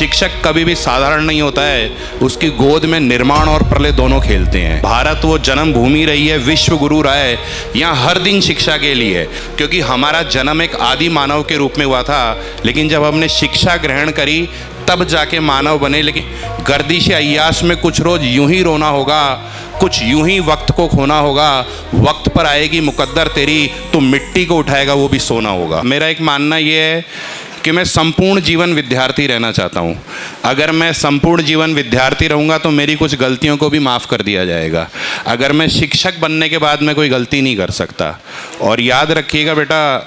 शिक्षक कभी भी साधारण नहीं होता है, उसकी गोद में निर्माण और प्रलय दोनों खेलते हैं। भारत वो जन्मभूमि रही है, विश्व गुरु रहा है, यहाँ हर दिन शिक्षा के लिए, क्योंकि हमारा जन्म एक आदि मानव के रूप में हुआ था, लेकिन जब हमने शिक्षा ग्रहण करी तब जाके मानव बने। लेकिन गर्दिश अय्याश में कुछ रोज़ यूं ही रोना होगा, कुछ यूं ही वक्त को खोना होगा, वक्त पर आएगी मुकद्दर तेरी, तो मिट्टी को उठाएगा वो भी सोना होगा। मेरा एक मानना ये है कि मैं संपूर्ण जीवन विद्यार्थी रहना चाहता हूँ। अगर मैं संपूर्ण जीवन विद्यार्थी रहूँगा तो मेरी कुछ गलतियों को भी माफ़ कर दिया जाएगा। अगर मैं शिक्षक बनने के बाद मैं कोई गलती नहीं कर सकता। और याद रखिएगा बेटा,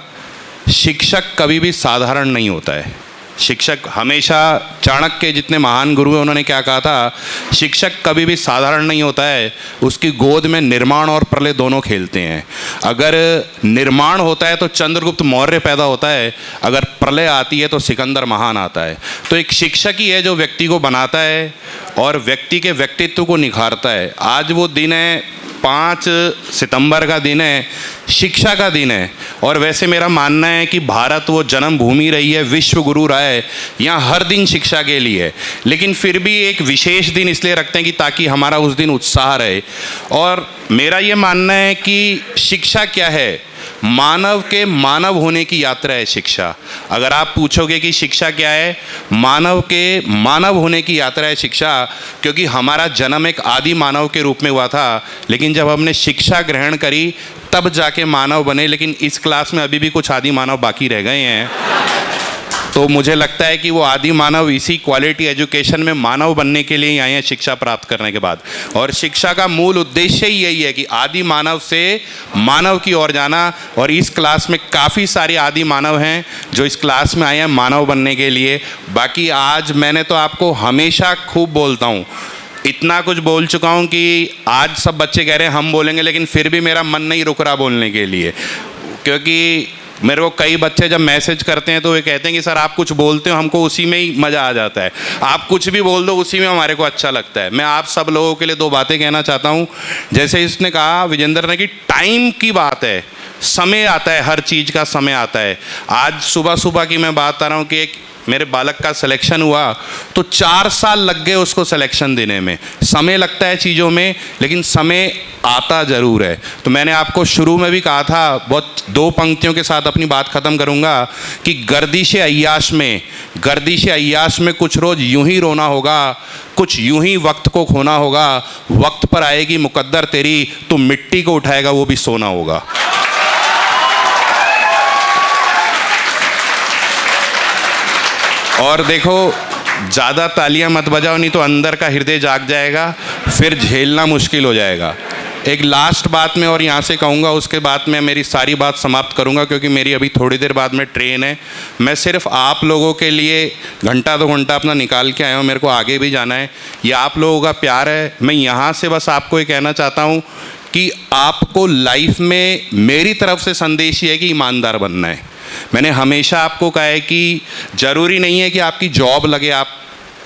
शिक्षक कभी भी साधारण नहीं होता है। शिक्षक हमेशा, चाणक्य के जितने महान गुरु हैं उन्होंने क्या कहा था, शिक्षक कभी भी साधारण नहीं होता है, उसकी गोद में निर्माण और प्रलय दोनों खेलते हैं। अगर निर्माण होता है तो चंद्रगुप्त मौर्य पैदा होता है, अगर प्रलय आती है तो सिकंदर महान आता है। तो एक शिक्षक ही है जो व्यक्ति को बनाता है और व्यक्ति के व्यक्तित्व को निखारता है। आज वो दिन है, 5 सितंबर का दिन है, शिक्षा का दिन है। और वैसे मेरा मानना है कि भारत वो जन्मभूमि रही है, विश्व गुरु रहा है, यहाँ हर दिन शिक्षा के लिए, लेकिन फिर भी एक विशेष दिन इसलिए रखते हैं कि ताकि हमारा उस दिन उत्साह रहे। और मेरा ये मानना है कि शिक्षा क्या है, मानव के मानव होने की यात्रा है शिक्षा। अगर आप पूछोगे कि शिक्षा क्या है, मानव के मानव होने की यात्रा है शिक्षा, क्योंकि हमारा जन्म एक आदि मानव के रूप में हुआ था, लेकिन जब हमने शिक्षा ग्रहण करी तब जाके मानव बने। लेकिन इस क्लास में अभी भी कुछ आदि मानव बाकी रह गए हैं, तो मुझे लगता है कि वो आदि मानव इसी क्वालिटी एजुकेशन में मानव बनने के लिए ही आए हैं शिक्षा प्राप्त करने के बाद। और शिक्षा का मूल उद्देश्य ही यही है कि आदि मानव से मानव की ओर जाना। और इस क्लास में काफ़ी सारे आदि मानव हैं जो इस क्लास में आए हैं मानव बनने के लिए। बाकी आज मैंने तो आपको हमेशा खूब बोलता हूँ, इतना कुछ बोल चुका हूँ कि आज सब बच्चे कह रहे हैं हम बोलेंगे, लेकिन फिर भी मेरा मन नहीं रुक रहा बोलने के लिए। क्योंकि मेरे को कई बच्चे जब मैसेज करते हैं तो वे कहते हैं कि सर आप कुछ बोलते हो हमको उसी में ही मज़ा आ जाता है, आप कुछ भी बोल दो उसी में हमारे को अच्छा लगता है। मैं आप सब लोगों के लिए 2 बातें कहना चाहता हूँ। जैसे इसने कहा विजेंद्र ने कि टाइम की बात है, समय आता है, हर चीज़ का समय आता है। आज सुबह सुबह की मैं बात कर रहा हूँ कि एक मेरे बालक का सिलेक्शन हुआ तो 4 साल लग गए उसको सिलेक्शन देने में। समय लगता है चीज़ों में, लेकिन समय आता ज़रूर है। तो मैंने आपको शुरू में भी कहा था, बहुत 2 पंक्तियों के साथ अपनी बात ख़त्म करूँगा, कि गर्दिश अय्याश में कुछ रोज़ यूं ही रोना होगा, कुछ यूं ही वक्त को खोना होगा, वक्त पर आएगी मुकद्दर तेरी, तो मिट्टी को उठाएगा वो भी सोना होगा। और देखो, ज़्यादा तालियां मत बजाओ, नहीं तो अंदर का हृदय जाग जाएगा, फिर झेलना मुश्किल हो जाएगा। एक लास्ट बात मैं और यहाँ से कहूँगा, उसके बाद मैं मेरी सारी बात समाप्त करूँगा, क्योंकि मेरी अभी थोड़ी देर बाद में ट्रेन है। मैं सिर्फ आप लोगों के लिए घंटा 2 घंटा अपना निकाल के आया हूँ, मेरे को आगे भी जाना है। ये आप लोगों का प्यार है। मैं यहाँ से बस आपको ये कहना चाहता हूँ कि आपको लाइफ में मेरी तरफ से संदेश ये है कि ईमानदार बनना है। मैंने हमेशा आपको कहा है कि ज़रूरी नहीं है कि आपकी जॉब लगे, आप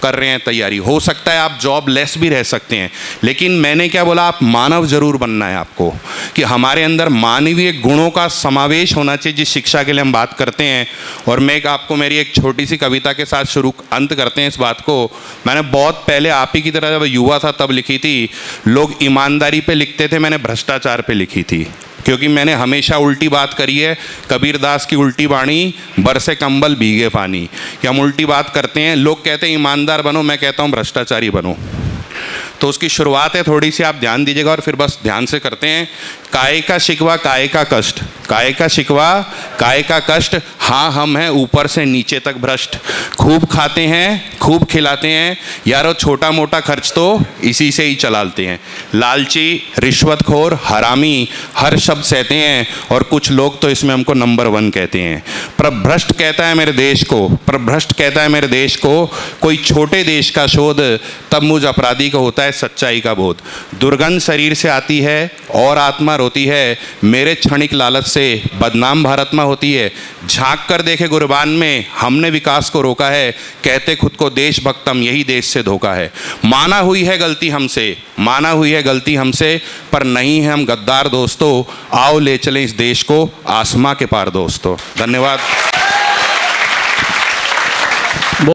कर रहे हैं तैयारी, हो सकता है आप जॉब लेस भी रह सकते हैं, लेकिन मैंने क्या बोला, आप मानव ज़रूर बनना है आपको, कि हमारे अंदर मानवीय गुणों का समावेश होना चाहिए जिस शिक्षा के लिए हम बात करते हैं। और मैं आपको मेरी एक छोटी सी कविता के साथ अंत करते हैं इस बात को। मैंने बहुत पहले आप ही की तरह जब युवा था तब लिखी थी। लोग ईमानदारी पे लिखते थे, मैंने भ्रष्टाचार पे लिखी थी, क्योंकि मैंने हमेशा उल्टी बात करी है। कबीरदास की उल्टी वाणी, बरसे कंबल भीगे पानी, कि हम उल्टी बात करते हैं। लोग कहते हैं ईमानदार बनो, मैं कहता हूँ भ्रष्टाचारी बनो। तो उसकी शुरुआत है, थोड़ी सी आप ध्यान दीजिएगा और फिर बस ध्यान से करते हैं। काय का शिकवा काय का कष्ट, काय का शिकवा काय का कष्ट, हाँ हम हैं ऊपर से नीचे तक भ्रष्ट। खूब खाते हैं खूब खिलाते हैं, यारो छोटा मोटा खर्च तो इसी से ही चलाते हैं। लालची, रिश्वतखोर, हरामी, हर शब्द सहते हैं, और कुछ लोग तो इसमें हमको नंबर 1 कहते हैं। प्रभ्रष्ट कहता है मेरे देश को, प्रभ्रष्ट कहता है मेरे देश को, कोई छोटे देश का शोध, तब मुझ अपराधी को होता है सच्चाई का बोध। दुर्गंध शरीर से आती है और आत्मा रोती है, मेरे क्षणिक लालच से बदनाम भारत माँ होती है। झांक कर देखे गुरबान में, हमने विकास को रोका है, कहते खुद को देशभक्त हम, यही देश से धोखा है। माना हुई है गलती हमसे, माना हुई है गलती हमसे, पर नहीं है हम गद्दार दोस्तों, आओ ले चलें इस देश को आसमां के पार दोस्तों। धन्यवाद।